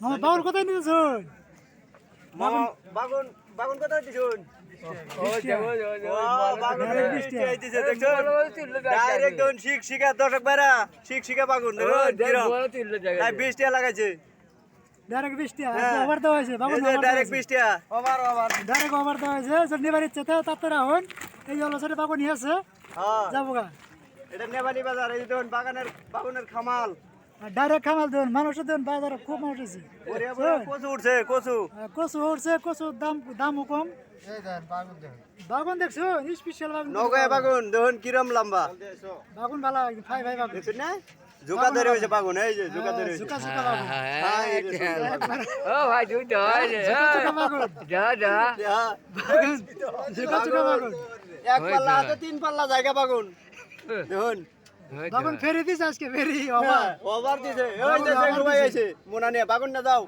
মামা বাউল কোথায় নিয়েছেন? মামা বাগুন বাগুন কোথায় দিছুন? ডাইরেক্ট দেখুন শিক্ষিকা দর্শক ভাইরা শিক্ষিকা বাগুন দেখুন 20 টাকা লাগাইছে ডাইরেক্ট 20 টাকা ওভার দেওয়া হয়েছে বাবু ডাইরেক্ট 20 টাকা ডাইরেক্ট ওভার দেওয়া হয়েছে যে নেবার ইচ্ছে তাতে রাখুন এই হলো সেটা বাবু নিয়ে আছে হ্যাঁ যাবো গা এটা নেবানি বাজার এই দেখুন বাগুনের খামাল ডাইরেক্ট খামাল দেন মানুষের দেন বাজারে খুব মানুষ আছে কচু উঠছে কচু কচু উঠছে কচুর দামও কম বাগুন দেখছো স্পেশাল বাগুন নগায় বাগুন দেখুন কিরম লম্বা বাগুন ভালো ভাই ভাই বাগুন দেখছেন না জোকা ধরে হয়েছে বাগুন এই যে জোকা ধরে হয়েছে ঝুকা ঝুকা বাগুন ও ভাই দুই তো ঝুকা বাগুন যা যা বাগুন ঝুকা ঝুকা বাগুন এক পাল্লা আছে 3 পাল্লা জায়গা বাগুন দেখুন বাগুন ফেরি দিছে আজকে ফেরি ওভার দিছে ওই যে সেগুলো ভাই আছে মোনা নিয়ে বাগুন না যাও